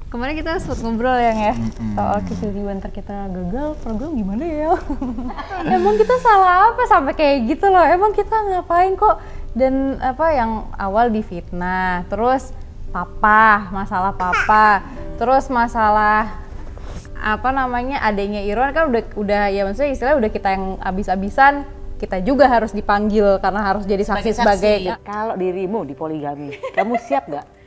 Kemarin kita sempat ngobrol ya soal tiba-tiba ntar kita gagal program gimana ya? Emang kita salah apa sampai kayak gitu loh? Emang kita ngapain kok? Dan apa yang awal difitnah, terus masalah papa, terus masalah apa namanya adanya Irwan kan udah ya maksudnya istilahnya udah kita yang abis-abisan, kita juga harus dipanggil karena harus jadi saksi sebagai. Kalau dirimu di poligami, kamu siap nggak?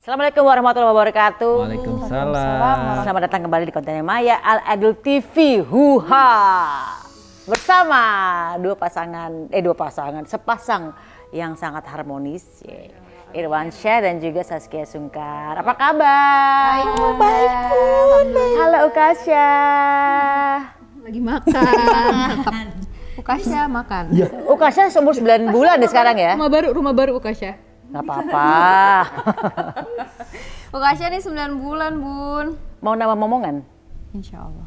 Assalamualaikum warahmatullahi wabarakatuh. Waalaikumsalam. Selamat datang kembali di konten Maya Al Adul TV. Huha. Bersama sepasang yang sangat harmonis. Irwansyah dan juga Saskia Sungkar. Apa kabar? Baik, Bun. Halo Ukasya. Lagi makan. Ukasya makan. Ya. Ukasya umur 9 bulan deh sekarang ya. Rumah baru Ukasya. Gak apa-apa. Ukasya nih 9 bulan, Bun. Mau nama momongan? Insya Allah.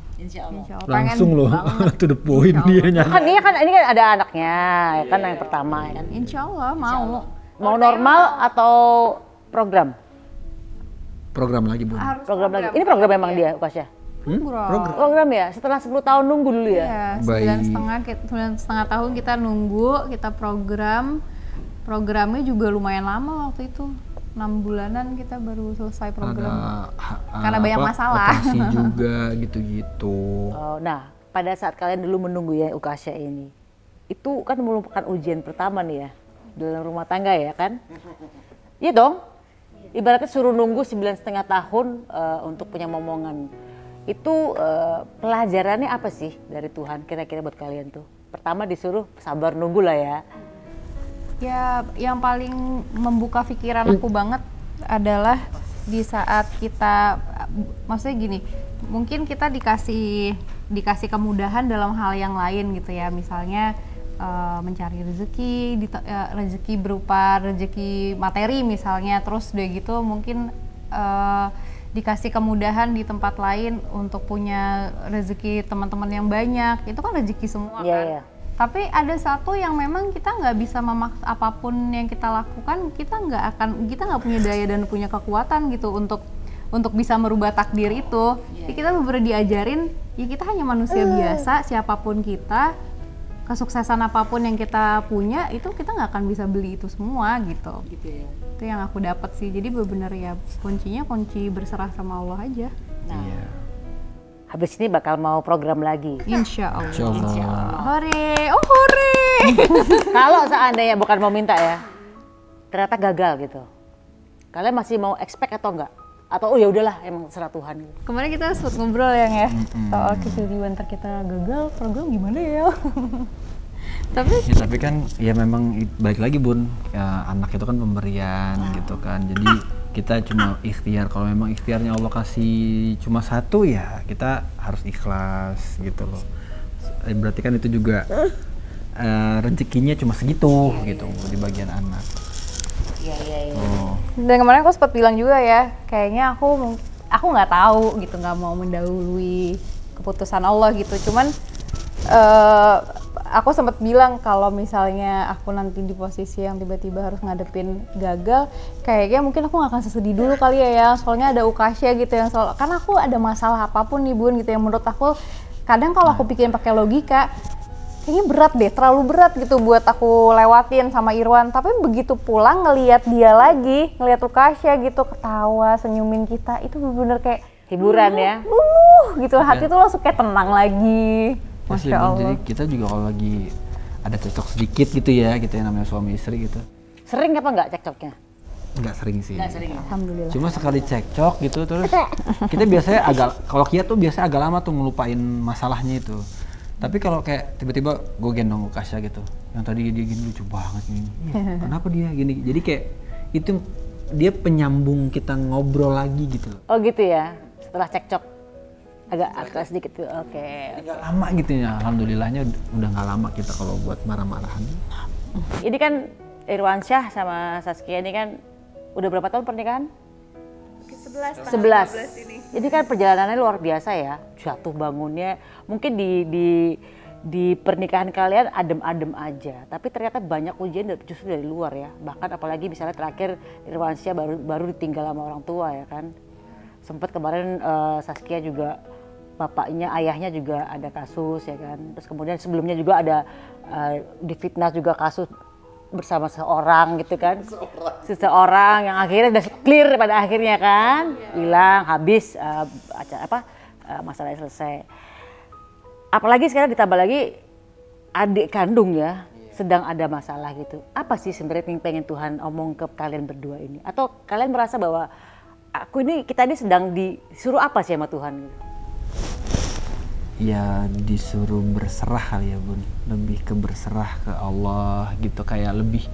Langsung loh, to the point dia Kan ini kan ada anaknya, ya kan yang pertama ya kan. Insya Allah mau. Mau normal atau program? Program lagi, Bun. Program lagi. Ini program memang dia, Ukasya? Program ya? Setelah 10 tahun nunggu dulu ya? Iya, 9,5 tahun kita nunggu, kita programnya juga lumayan lama waktu itu. 6 bulanan kita baru selesai program. Karena banyak masalah. Operasi juga gitu-gitu. Oh, nah, pada saat kalian dulu menunggu ya Ukasya ini, itu kan merupakan ujian pertama nih ya dalam rumah tangga ya kan? Iya dong. Ibaratnya suruh nunggu 9,5 tahun untuk punya momongan. Itu pelajarannya apa sih dari Tuhan kira-kira buat kalian tuh? Pertama disuruh sabar nunggu lah ya. Ya, yang paling membuka pikiran aku banget adalah di saat kita, maksudnya gini, mungkin kita dikasih kemudahan dalam hal yang lain gitu ya, misalnya mencari rezeki, rezeki berupa rezeki materi misalnya, terus udah gitu mungkin dikasih kemudahan di tempat lain untuk punya rezeki teman-teman yang banyak, itu kan rezeki semua kan. Yeah. Tapi ada satu yang memang kita nggak bisa memaksa apapun yang kita lakukan, kita nggak punya daya dan punya kekuatan gitu untuk bisa merubah takdir itu. Jadi kita bener diajarin, ya kita hanya manusia biasa, siapapun kita, kesuksesan apapun yang kita punya itu kita nggak akan bisa beli itu semua gitu. Gitu ya. Itu yang aku dapat sih. Jadi bener ya kuncinya kunci berserah sama Allah aja. Nah. Iya. Habis ini bakal mau program lagi. Insya Allah. Insya Allah. Hore, oh hore. Kalau seandainya bukan mau minta ya, ternyata gagal gitu. Kalian masih mau expect atau enggak? Atau oh ya udahlah emang serah Tuhan. Kemarin kita sempat ngobrol ya soal tiba-tiba ntar kita gagal program gimana ya? Tapi kan ya memang balik lagi, Bun. Ya, anak itu kan pemberian gitu kan. Jadi kita cuma ikhtiar, kalau memang ikhtiarnya Allah kasih cuma satu ya kita harus ikhlas gitu loh. Berarti kan itu juga rezekinya cuma segitu gitu di bagian anak. Iya. Oh. Dan kemarin aku sempat bilang juga ya, kayaknya aku nggak tahu gitu, nggak mau mendahului keputusan Allah gitu. Cuman aku sempat bilang kalau misalnya aku nanti di posisi yang tiba-tiba harus ngadepin gagal, kayaknya mungkin aku nggak akan sesedih dulu kali ya, soalnya ada Ukasya gitu yang karena aku ada masalah apapun nih Bun gitu yang menurut aku kadang kalau aku pikirin pakai logika kayaknya berat deh, terlalu berat gitu buat aku lewatin sama Irwan. Tapi begitu pulang ngelihat dia lagi, ngelihat Ukasya gitu ketawa, senyumin kita, itu bener-bener kayak hiburan ya. Gitu hati tuh langsung kayak tenang lagi. Masya Allah. Jadi kita juga kalau lagi ada cekcok sedikit gitu ya, kita yang namanya suami istri gitu. Sering apa enggak cekcoknya? Nggak sering sih. Alhamdulillah. Cuma sekali cekcok gitu terus kita biasanya kalau Kia tuh biasanya agak lama tuh ngelupain masalahnya itu. Tapi kalau kayak tiba-tiba gue gendong Ukasya gitu, yang tadi dia gini lucu banget nih. Kenapa dia gini? Jadi kayak itu dia penyambung kita ngobrol lagi gitu loh. Oh gitu ya. Setelah cekcok agak sedikit tuh. Oke. Nggak lama gitu ya. Alhamdulillahnya udah nggak lama kita kalau buat marah-marahan. Ini kan Irwansyah sama Saskia ini kan Udah berapa tahun pernikahan? 11 11. Jadi kan perjalanannya luar biasa ya, jatuh bangunnya. Mungkin di pernikahan kalian adem-adem aja, tapi ternyata banyak ujian justru dari luar ya. Bahkan apalagi misalnya terakhir Irwansyah baru ditinggal sama orang tua ya kan. Sempat kemarin Saskia juga bapaknya, ayahnya juga ada kasus ya kan. Terus kemudian sebelumnya juga ada difitnah juga kasus bersama seseorang gitu kan. Seseorang yang akhirnya udah clear pada akhirnya kan. Hilang, habis masalahnya selesai. Apalagi sekarang ditambah lagi adik kandung ya, sedang ada masalah gitu. Apa sih sebenarnya yang pengen Tuhan omong ke kalian berdua ini? Atau kalian merasa bahwa kita ini sedang disuruh apa sih sama Tuhan gitu? Ya disuruh berserah kali ya Bun, lebih ke berserah ke Allah gitu, kayak lebih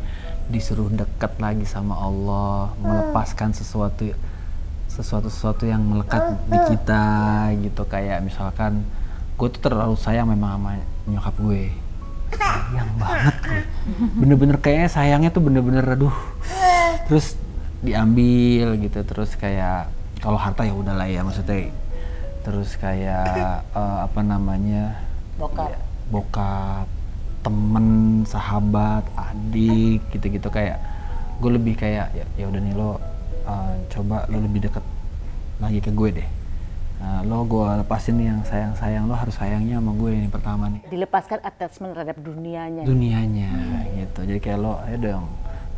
disuruh dekat lagi sama Allah, melepaskan sesuatu yang melekat di kita gitu. Kayak misalkan gue tuh terlalu sayang memang sama nyokap gue, sayang banget gue, bener-bener kayaknya sayangnya tuh bener-bener aduh, terus diambil gitu. Terus kayak kalau harta ya udahlah ya, maksudnya terus kayak bokap, temen, sahabat, adik gitu-gitu. Kayak gue lebih kayak ya udah nih lo coba lo lebih deket lagi ke gue deh. Lo gue lepasin nih yang sayang-sayang, lo harus sayangnya sama gue ini pertama nih. Dilepaskan attachment terhadap dunianya gitu. Jadi kayak lo ayo dong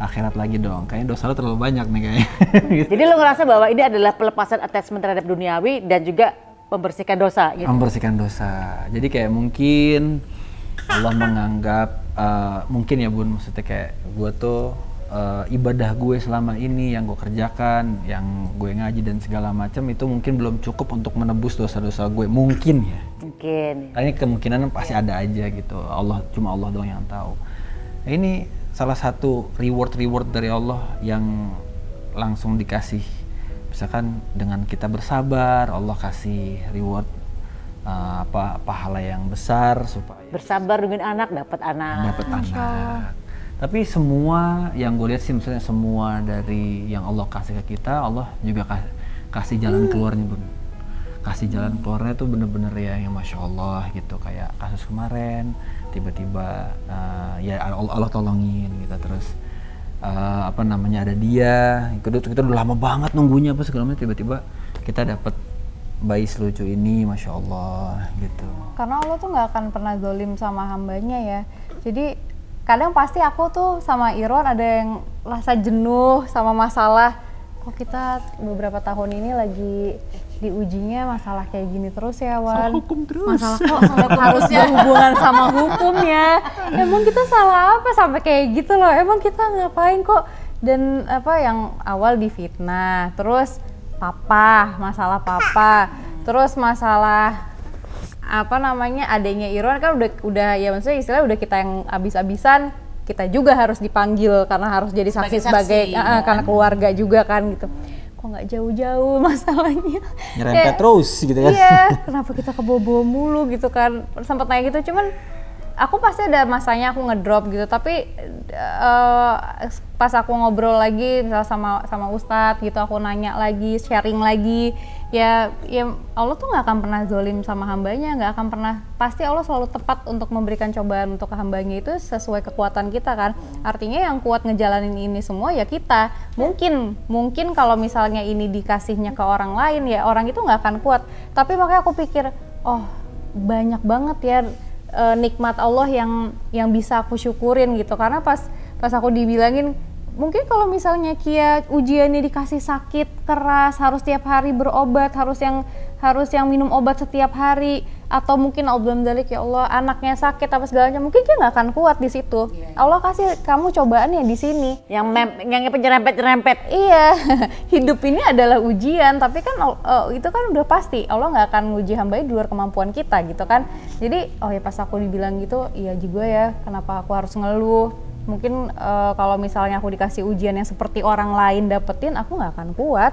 akhirat lagi dong, kayaknya dosa lo terlalu banyak nih kayaknya. Jadi lo ngerasa bahwa ini adalah pelepasan attachment terhadap duniawi dan juga membersihkan dosa gitu? Membersihkan dosa. Jadi kayak mungkin Allah menganggap, mungkin ya Bun, maksudnya kayak gue tuh ibadah gue selama ini yang gue kerjakan, yang gue ngaji dan segala macam itu mungkin belum cukup untuk menebus dosa-dosa gue, mungkin ya. Mungkin. Ini kemungkinan pasti ada aja gitu. Cuma Allah doang yang tahu. Nah, ini salah satu reward dari Allah yang langsung dikasih. Misalkan dengan kita bersabar, Allah kasih reward pahala yang besar supaya bersabar dengan anak dapat anak. Tapi semua yang gue lihat sih, misalnya semua dari yang Allah kasih ke kita, Allah juga kasih jalan keluarnya Bun. Kasih jalan keluarnya tuh bener-bener ya yang Masya Allah gitu. Kayak kasus kemarin tiba-tiba ya Allah tolongin gitu. Terus ada dia, kita udah lama banget nunggunya apa segala macam, tiba-tiba kita dapat bayi selucu ini, Masya Allah gitu. Karena Allah tuh nggak akan pernah zalim sama hambanya ya. Jadi kadang pasti aku tuh sama Irwan ada yang rasa jenuh sama masalah. Kok kita beberapa tahun ini lagi diujinya masalah kayak gini terus ya Wan. Masalah kok harus berhubungan sama hukum ya. Emang kita salah apa sampai kayak gitu loh, emang kita ngapain kok. Dan yang awal difitnah, terus masalah papa, terus masalah adanya Irwan kan udah ya maksudnya istilahnya udah kita yang abis-abisan, kita juga harus dipanggil karena harus jadi saksi sebagai karena keluarga juga kan gitu. Kok nggak jauh-jauh masalahnya, nyerempet terus gitu kan. Iya, kenapa kita kebobo mulu gitu kan, sempat nanya gitu. Cuman aku pasti ada masanya aku ngedrop gitu, tapi pas aku ngobrol lagi misalnya sama Ustadz gitu, aku nanya lagi, sharing lagi, ya Allah tuh nggak akan pernah zolim sama hambanya, nggak akan pernah, pasti Allah selalu tepat untuk memberikan cobaan untuk hambanya itu sesuai kekuatan kita kan. Artinya yang kuat ngejalanin ini semua ya kita. Mungkin kalau misalnya ini dikasihnya ke orang lain ya orang itu nggak akan kuat. Tapi makanya aku pikir, oh banyak banget ya nikmat Allah yang bisa aku syukurin gitu. Karena pas aku dibilangin, mungkin kalau misalnya Kia ujiannya dikasih sakit keras, harus tiap hari berobat, harus yang minum obat setiap hari, atau mungkin alhamdulillah ya Allah anaknya sakit apa segalanya, mungkin Kia nggak akan kuat di situ. Allah kasih kamu cobaannya di sini. Yang nyerempet. Iya, hidup ini adalah ujian, tapi kan itu kan udah pasti Allah nggak akan nguji hambanya di luar kemampuan kita gitu kan. Jadi ya pas aku dibilang gitu, iya juga ya, kenapa aku harus ngeluh. Mungkin kalau misalnya aku dikasih ujian yang seperti orang lain dapetin, aku nggak akan kuat.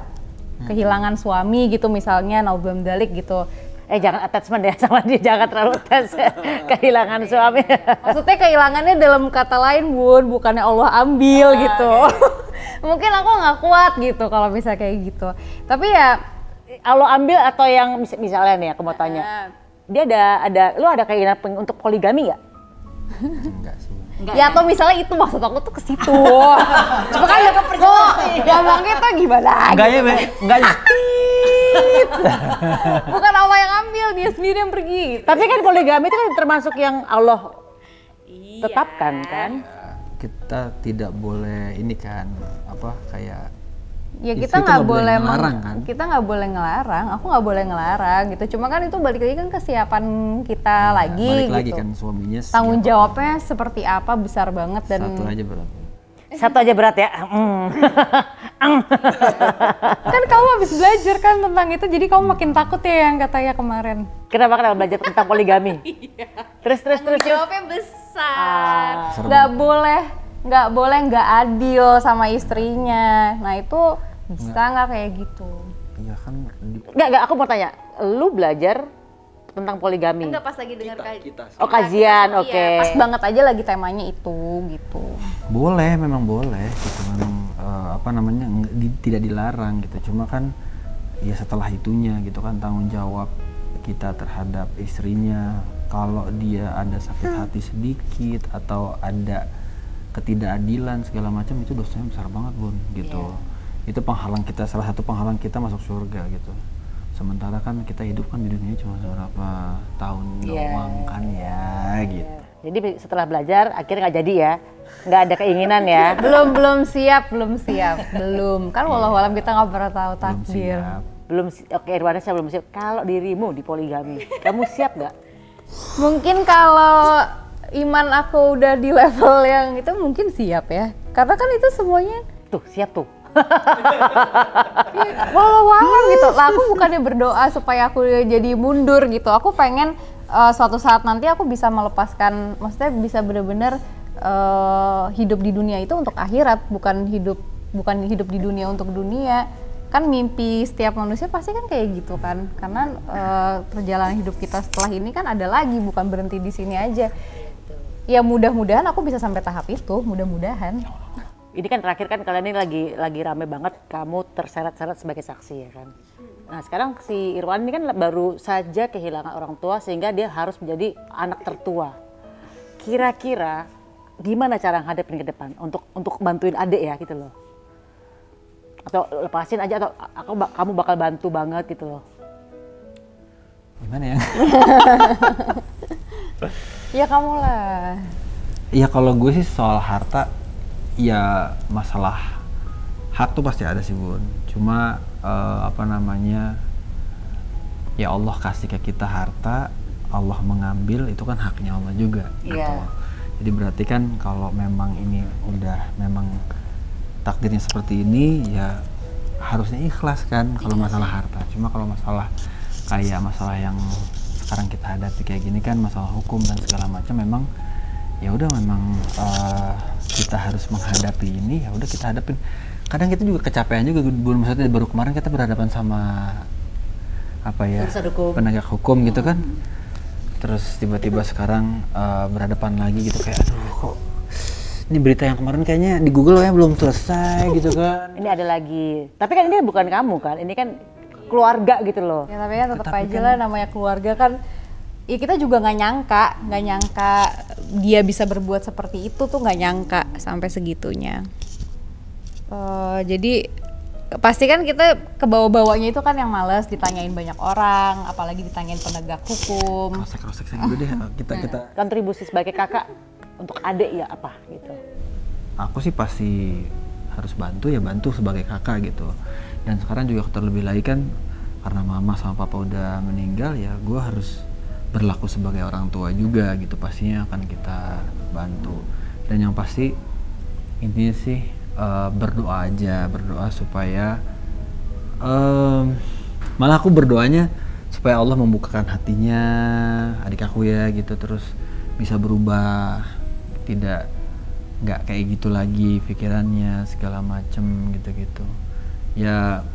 Kehilangan suami gitu misalnya, naudzubillah gitu. Jangan attachment ya sama dia, jangan terlalu attach kehilangan suami. Maksudnya kehilangannya dalam kata lain Bun, bukannya Allah ambil gitu. Mungkin aku nggak kuat gitu kalau misalnya kayak gitu. Tapi ya Allah ambil atau yang misalnya nih aku mau tanya, dia lu ada keinginan untuk poligami nggak? Enggak sih. Ya atau misalnya itu maksud aku tuh ke situ. Cuma kan ngomongnya tuh gimana? Enggak ya, enggak ya. Bukan Allah yang ambil, dia sendiri yang pergi. Tapi kan poligami itu kan termasuk yang Allah tetapkan kan? Kita tidak boleh ini kan, apa kayak Ya istri kita tuh nggak boleh ngelarang kan? Kita nggak boleh ngelarang, aku nggak boleh ngelarang gitu. Cuma kan itu balik lagi kan kesiapan kita lagi Balik gitu. lagi kan suaminya Tanggung siapa? jawabnya seperti apa besar banget dan Satu aja berat. Satu aja berat ya. kan kamu habis belajar kan tentang itu, jadi kamu makin takut ya yang katanya kemarin. Kenapa belajar tentang poligami? Terus. Jawabnya besar. Serem. Nggak boleh nggak adil sama istrinya. Nah itu bisa nggak kayak gitu? Iya kan. Enggak, aku mau tanya. Lu belajar tentang poligami? Enggak, pas lagi dengar kita Oh, kajian, oke. Iya, pas banget aja lagi temanya itu gitu. Boleh, memang boleh gitu, memang apa namanya tidak dilarang gitu. Cuma kan ya setelah itunya gitu kan tanggung jawab kita terhadap istrinya. Kalau dia ada sakit hati sedikit atau ada ketidakadilan segala macam, itu dosanya besar banget Bun gitu. Itu penghalang kita, salah satu penghalang kita masuk surga gitu. Sementara kan kita hidup kan di dunia cuma beberapa tahun doang kan ya gitu. Jadi setelah belajar akhirnya nggak jadi ya, nggak ada keinginan ya. belum siap. Kan walau alam kita nggak pernah tahu takdir. Oke, Irwana saya belum siap. Kalau dirimu di poligami, kamu siap nggak? Mungkin kalau iman aku udah di level yang itu mungkin siap ya. Karena kan itu semuanya Tuh, siap tuh. walau alam gitu. Lah aku bukannya berdoa supaya aku jadi mundur gitu. Aku pengen suatu saat nanti aku bisa melepaskan, maksudnya bisa benar-benar hidup di dunia itu untuk akhirat, bukan hidup di dunia untuk dunia. Kan mimpi setiap manusia pasti kan kayak gitu kan. Karena perjalanan hidup kita setelah ini kan ada lagi, bukan berhenti di sini aja. Ya mudah-mudahan aku bisa sampai tahap itu, mudah-mudahan. Ini kan terakhir kan kalian ini lagi rame banget, kamu terseret-seret sebagai saksi ya kan. Nah sekarang si Irwan ini kan baru saja kehilangan orang tua sehingga dia harus menjadi anak tertua. Kira-kira gimana cara ngadepin ke depan untuk bantuin adik ya gitu loh? Atau lepasin aja atau kamu bakal bantu banget gitu loh? Gimana ya? Ya kamu lah. Ya kalau gue sih soal harta, ya masalah hak tuh pasti ada sih Bun. Cuma apa namanya, ya Allah kasih ke kita harta, Allah mengambil, itu kan haknya Allah juga gitu. Jadi berarti kan kalau memang ini udah memang takdirnya seperti ini, ya harusnya ikhlas kan kalau masalah harta. Cuma kalau masalah kayak masalah yang sekarang kita hadapi kayak gini kan, masalah hukum dan segala macam, memang ya udah memang kita harus menghadapi ini, ya udah kita hadapin. Kadang kita juga kecapean juga, maksudnya baru kemarin kita berhadapan sama apa ya, penegak hukum gitu kan, terus tiba-tiba sekarang berhadapan lagi gitu, kayak aduh kok ini berita yang kemarin kayaknya di Google ya belum selesai gitu kan. Ini ada lagi, tapi kan ini bukan kamu kan, ini kan keluarga gitu loh. Ya tapi kan tetap aja lah, namanya keluarga kan. Ya kita juga nggak nyangka dia bisa berbuat seperti itu tuh, nggak nyangka sampai segitunya. Jadi pasti kan kita kebawa-bawanya itu kan yang males ditanyain banyak orang, apalagi ditanyain penegak hukum. Krosek dulu deh kita. Kontribusi sebagai kakak untuk adik ya apa gitu? Aku sih pasti harus bantu sebagai kakak gitu. Dan sekarang juga terlebih lagi kan karena mama sama papa udah meninggal, ya gue harus berlaku sebagai orang tua juga gitu, pastinya akan kita bantu. Dan yang pasti intinya sih berdoa supaya malah aku berdoanya supaya Allah membukakan hatinya adik aku ya gitu, terus bisa berubah, nggak kayak gitu lagi pikirannya segala macem gitu. Ya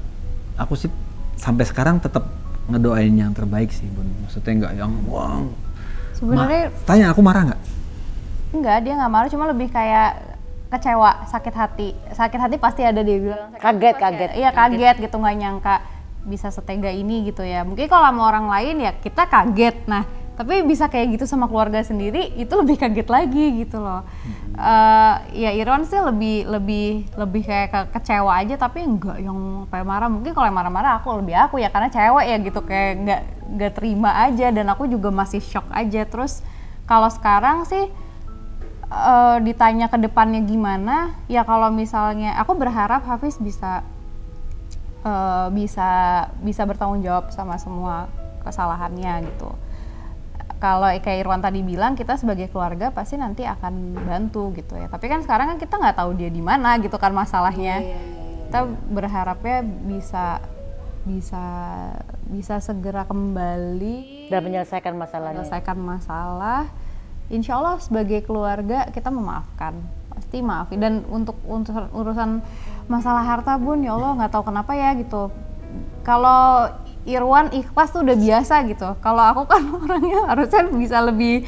aku sih sampai sekarang tetap ngedoain yang terbaik sih Bun. Maksudnya nggak yang wow. Sebenarnya Tanya aku marah nggak? enggak, dia nggak marah, cuma lebih kayak kecewa, sakit hati. Sakit hati pasti ada, dia bilang. Kaget. Iya kaget gitu, nggak nyangka bisa setega ini gitu ya. Mungkin kalau sama orang lain ya kita kaget. Nah, tapi bisa kayak gitu sama keluarga sendiri, itu lebih kaget lagi gitu loh. Ya Irwan sih lebih kayak kecewa aja, tapi enggak yang kayak marah. Mungkin kalau yang marah-marah aku ya, karena cewek ya gitu, kayak nggak terima aja, dan aku juga masih shock aja. Terus kalau sekarang sih ditanya ke depannya gimana, ya kalau misalnya aku berharap Hafiz bisa bertanggung jawab sama semua kesalahannya gitu. Kalau kayak Irwan tadi bilang, kita sebagai keluarga pasti nanti akan bantu gitu ya. Tapi kan sekarang kan kita nggak tahu dia di mana gitu kan masalahnya. Kita berharapnya bisa segera kembali Dan menyelesaikan masalahnya. masalah. Insya Allah sebagai keluarga kita memaafkan, pasti maafin. Dan untuk urusan masalah harta Bun, ya Allah nggak tahu kenapa ya gitu. Kalau Irwan ikhlas tuh udah biasa gitu. Kalau aku kan orangnya harusnya bisa lebih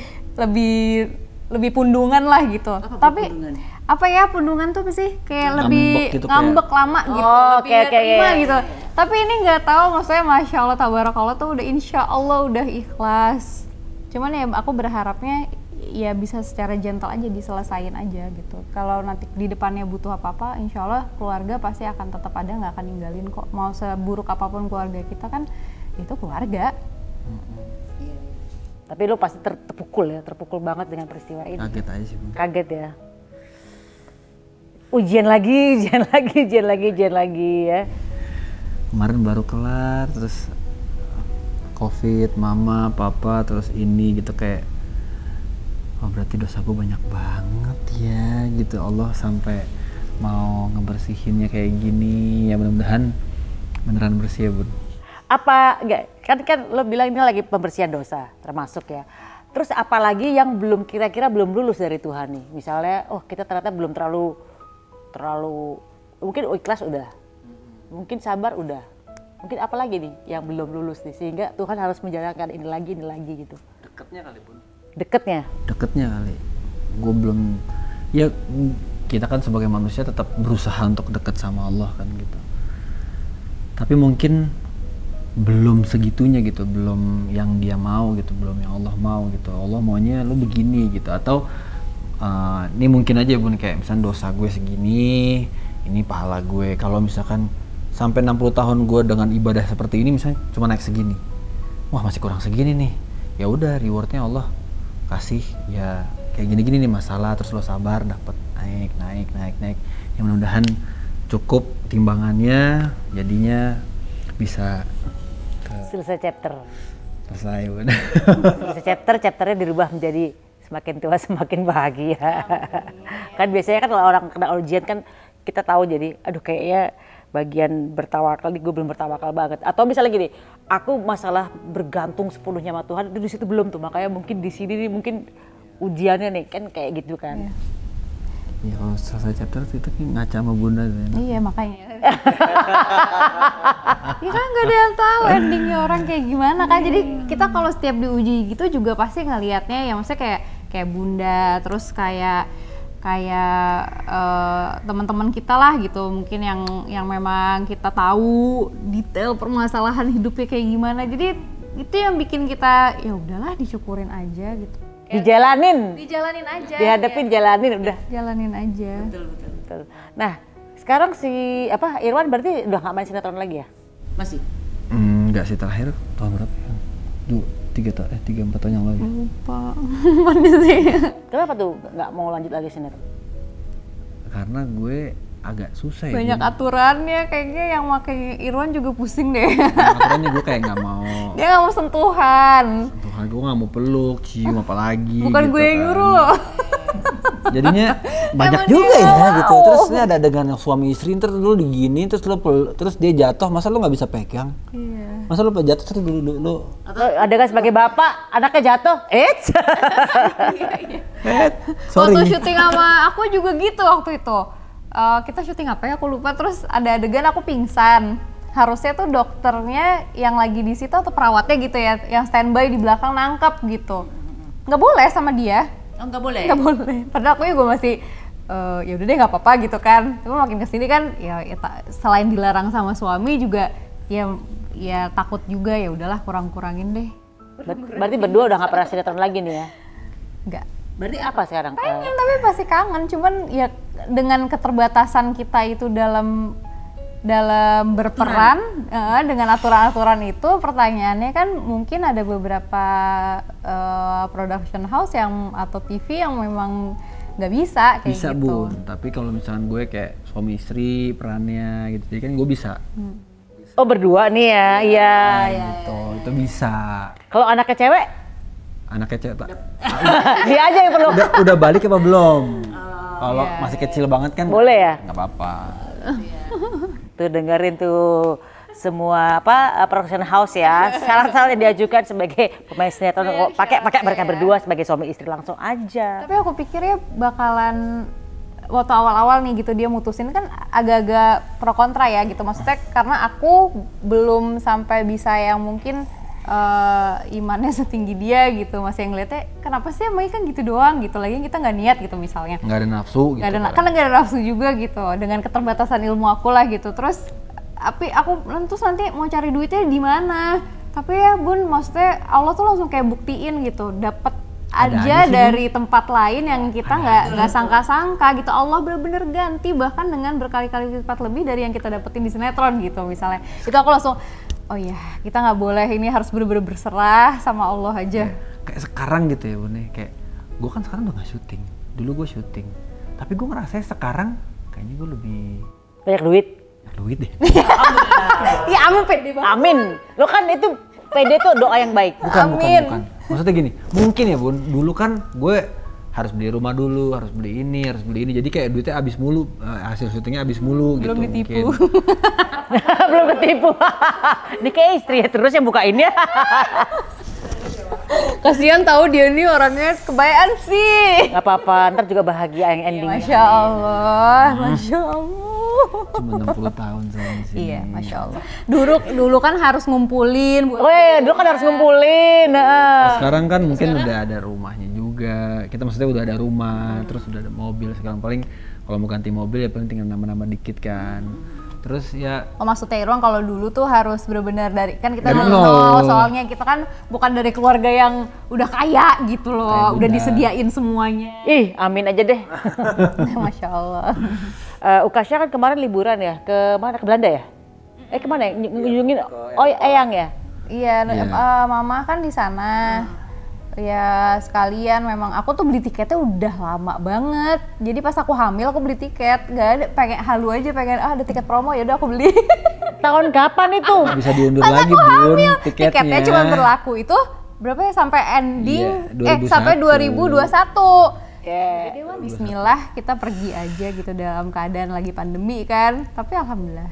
pundungan lah gitu. Tapi pundungan? apa ya, pundungan tuh apa sih? Kayak lebih gitu, ngambek lama gitu, lebih oke, terima iya. gitu. Tapi ini nggak tahu, maksudnya Masya Allah tabarakallah tuh udah insya Allah udah ikhlas. Cuman ya aku berharapnya ya bisa secara gentle aja diselesain aja gitu. Kalau nanti di depannya butuh apa-apa, insya Allah keluarga pasti akan tetap ada, nggak akan ninggalin kok. Mau seburuk apapun keluarga kita kan, itu keluarga. Tapi lu pasti terpukul banget dengan peristiwa ini. Kaget aja sih Bun. Kaget ya. Ujian lagi ya. Kemarin baru kelar, terus COVID, mama, papa, terus ini gitu, kayak oh berarti dosaku banyak banget ya gitu. Allah sampai mau ngebersihinnya kayak gini, ya mudah-mudahan beneran bersih ya Bun. Apa enggak, kan lo bilang ini lagi pembersihan dosa termasuk ya. Terus apalagi yang kira-kira belum lulus dari Tuhan nih. Misalnya kita ternyata belum terlalu mungkin ikhlas udah. Mungkin sabar udah. Mungkin apa lagi nih yang belum lulus nih sehingga Tuhan harus menjalankan ini lagi gitu. Deketnya kali Bun. Deketnya Kali. Gue belum, ya kita kan sebagai manusia tetap berusaha untuk dekat sama Allah kan gitu. Tapi mungkin belum segitunya gitu, belum yang dia mau gitu, belum yang Allah mau gitu. Allah maunya lu begini gitu, atau ini mungkin aja Bun, kayak misalnya dosa gue segini, ini pahala gue. Kalau misalkan sampai 60 tahun gue dengan ibadah seperti ini misalnya cuma naik segini, wah masih kurang segini nih, ya udah rewardnya Allah kasih ya kayak gini-gini nih masalah, terus lo sabar dapat naik. Ya mudah-mudahan cukup timbangannya, jadinya bisa selesai chapter. Selesai Bun. Selesai chapternya dirubah menjadi semakin tua semakin bahagia. Kan biasanya kan kalau orang kena ujian kan kita tahu, jadi aduh kayaknya bagian bertawakal nih gue belum bertawakal banget. Atau misalnya gini, aku masalah bergantung sepenuhnya sama Tuhan itu di situ belum tuh, makanya mungkin di sini nih mungkin ujiannya nih kan kayak gitu kan. Ya kalau selesai chapter itu ngaca sama Bunda kan. Iya makanya. Ya kan nggak ada yang tahu endingnya orang kayak gimana kan. Jadi kita kalau setiap diuji gitu juga pasti ngelihatnya ya, maksudnya kayak Bunda, terus kayak teman-teman kita lah gitu, mungkin yang memang kita tahu detail permasalahan hidupnya kayak gimana. Jadi itu yang bikin kita ya udahlah disyukurin aja gitu. Dijalanin Aja. dihadapin ya. jalanin udah. Jalanin aja. Betul. Nah sekarang si Irwan berarti udah nggak main sinetron lagi ya? Masih? Enggak sih, terakhir tahun berapa ya? 3-4 tahun yang lalu. Lupa. Mana sih? Kenapa tuh nggak mau lanjut lagi sinetron? Karena gue agak susah ya. Banyak aturannya, kayaknya yang pakai Irwan juga pusing deh. Aturannya gue kayak nggak mau. Dia nggak mau sentuhan. Tuhan, gue nggak mau peluk, cium apalagi. Bukan gitu gue yang kan. nyuruh loh. Jadinya banyak Emang juga dia ya mau. gitu. Terus ini ada adegan yang suami istri, terus lu digini, terus terus dia jatuh, masa lu nggak bisa pegang? Iya. Masa lu jatuh terus dulu. Atau ada kan sebagai bapak anaknya jatuh, Sorry. Waktu syuting sama aku juga gitu waktu itu. Kita syuting apa ya aku lupa, terus ada adegan aku pingsan. harusnya tuh dokternya yang lagi di situ atau perawatnya gitu ya, yang standby di belakang nangkep gitu. Nggak boleh sama dia. Oh, nggak boleh? Nggak boleh. Padahal aku juga masih, ya udah deh nggak apa-apa gitu kan. Tapi makin kesini kan, selain dilarang sama suami juga, ya takut juga, ya udahlah kurang-kurangin deh. Berarti berdua udah nggak pernah sinetron lagi nih ya? Nggak. Berarti apa sekarang? Pengen tapi pasti kangen, cuman ya dengan keterbatasan kita itu dalam berperan dengan aturan-aturan itu, pertanyaannya kan mungkin ada beberapa production house atau TV yang memang nggak bisa kayak bisa gitu. Bun, tapi kalau misalkan gue kayak suami istri perannya gitu, jadi kan gue bisa. Oh berdua nih ya, iya. Gitu, itu bisa. Kalau anaknya cewek? Anaknya cewek Dia aja yang perlu. udah balik apa belum? Kalau masih kecil banget kan boleh ya? Nggak apa-apa. Tuh dengerin tuh semua production house ya. Syarat-syarat yang diajukan sebagai pemain sinetron, pakai mereka berdua sebagai suami istri langsung aja. Tapi aku pikirnya bakalan waktu awal-awal nih gitu dia mutusin kan agak-agak pro kontra ya gitu, maksudnya karena aku belum sampai bisa yang mungkin imannya setinggi dia gitu, masih yang ngeliatnya kenapa sih emangnya kan gitu doang gitu, lagi kita nggak niat gitu misalnya, Nggak ada nafsu gitu. kan nggak ada nafsu juga gitu dengan keterbatasan ilmu aku lah gitu. Terus tapi aku terus nanti mau cari duitnya di mana, tapi ya Bun maksudnya Allah tuh langsung kayak buktiin gitu, dapet aja dari tempat lain yang kita nggak sangka-sangka gitu. Allah bener-bener ganti bahkan dengan berkali-kali lipat lebih dari yang kita dapetin di sinetron gitu misalnya. Itu aku langsung, oh iya kita nggak boleh, ini harus bener-bener berserah sama Allah aja. Kayak sekarang gitu ya Bun, kayak gue kan sekarang udah nggak syuting, dulu gue syuting, tapi gue ngerasa sekarang kayaknya gue lebih Banyak duit? banyak duit deh. Ya amin, pede banget. Amin. Lo kan itu pede tuh doa yang baik. Bukan. Maksudnya gini, mungkin ya Bun, dulu kan gue harus beli rumah dulu, harus beli ini, jadi kayak duitnya habis mulu, hasil syutingnya habis mulu. Belum gitu ditipu. mungkin. Belum ketipu. Ini kayak istri ya terus yang bukain ya. Kasihan tahu dia nih orangnya kebayaan sih. Gak apa-apa, ntar juga bahagia yang endingnya. Masya Allah, Masya Allah. Cuma 60 tahun saya di sini. Iya, Masya Allah. Dulu kan harus ngumpulin. Weh, dulu kan harus ngumpulin. Sekarang kan mungkin udah ada rumahnya juga. Kita maksudnya udah ada rumah, terus udah ada mobil. Sekarang paling kalau mau ganti mobil ya paling tinggal nambah-nambah dikit kan. Terus ya. Oh maksudnya Irwan kalau dulu tuh harus benar-benar dari, kan kita Dari nol, nol. soalnya kita kan bukan dari keluarga yang udah kaya gitu loh, Kayak udah bunda. disediain semuanya. Ih, amin aja deh. Masya Allah. Ukasha kan kemarin liburan ya, ke mana? Ke Belanda ya? Kemana ya? Ngunjungin Eyang ya? Iya, Iya. mama kan di sana. Ya sekalian memang aku tuh beli tiketnya udah lama banget. Jadi pas aku hamil aku beli tiket, nggak ada, pengen halu aja, pengen ada tiket promo ya udah aku beli. Tahun kapan itu? Nggak bisa diundur Pas lagi aku Bun hamil, tiketnya. tiketnya cuma berlaku itu berapa ya sampai ending? Iya, 2021. Sampai 2021. Kayak Jadi wah bismillah kita pergi aja gitu dalam keadaan lagi pandemi kan. Tapi alhamdulillah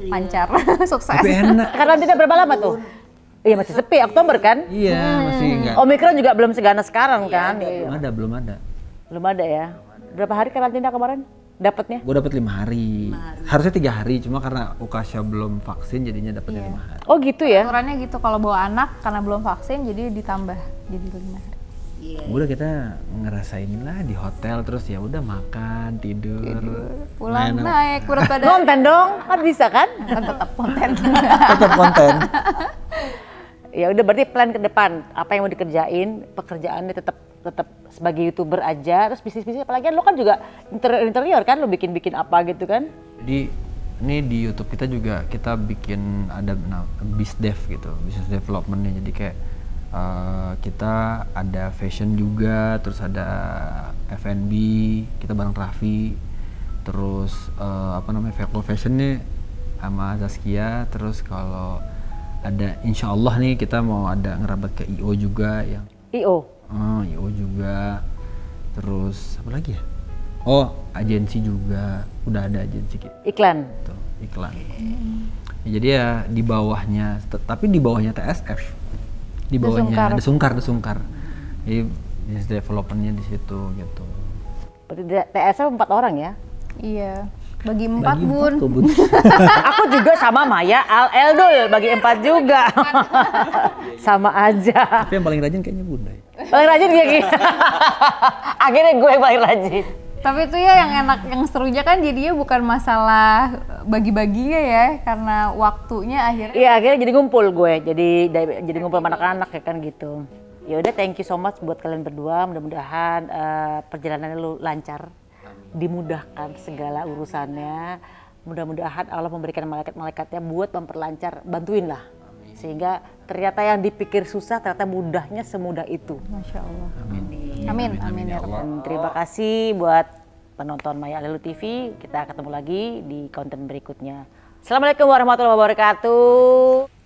lancar, sukses. Tapi enak. karantina berapa lama tuh? Iya masih sepi, Oktober kan? Iya, masih enggak. Omikron juga belum seganas sekarang kan? Belum ada. Belum ada ya? Berapa hari karantina kemarin? Dapatnya? Gue dapet 5 hari. Harusnya 3 hari, cuma karena Ukasha belum vaksin jadinya dapetnya 5 hari. Oh gitu ya? Aturannya gitu kalau bawa anak karena belum vaksin jadi ditambah jadi 5 hari. Udah kita ngerasain lah di hotel, terus ya udah makan, tidur. Pulang main, naik berat badan. Nonton dong, kan bisa kan? Kan tetap konten. tetap konten. Ya udah berarti plan ke depan apa yang mau dikerjain, pekerjaannya tetap sebagai YouTuber aja, terus bisnis apalagi kan lo kan juga interior kan, lo bikin apa gitu kan? Jadi ini di YouTube kita juga kita bikin ada BizDev gitu, business developmentnya. Jadi kayak kita ada fashion juga, terus ada F&B, kita bareng Raffi, terus Vehicle Fashionnya sama Zaskia, terus kalau ada insya Allah nih kita mau ada ngerabat ke IO juga yang IO? IO juga, terus apa lagi ya? Oh agensi juga, udah ada agensi kita. Iklan? Tuh, iklan. Ya, jadi ya di bawahnya, tapi di bawahnya TSF, di bawahnya ada Sungkar. Jadi business developmentnya di situ gitu. Berarti TSF 4 orang ya? Iya. Bagi 4 Bagi Bun. 4 tuh, Bun. Aku juga sama Maya, Eldul bagi 4 juga. Sama aja. Tapi yang paling rajin kayaknya Bunda ya. Paling rajin kayak gitu. Akhirnya gue yang paling rajin. Tapi itu ya yang enak, yang serunya kan jadinya bukan masalah bagi-baginya ya, karena waktunya akhirnya. Iya, akhirnya jadi ngumpul gue. Jadi ngumpul sama anak-anak ya kan gitu. Ya udah, thank you so much buat kalian berdua. Mudah-mudahan perjalanannya lu lancar. Dimudahkan segala urusannya. Mudah-mudahan Allah memberikan malaikat-malaikatnya buat memperlancar, bantuin lah. Sehingga ternyata yang dipikir susah ternyata mudahnya semudah itu. Masya Allah. Amin. Amin ya Rabbal. Dan terima kasih buat penonton Maya Lelu TV. Kita ketemu lagi di konten berikutnya. Assalamualaikum warahmatullahi wabarakatuh.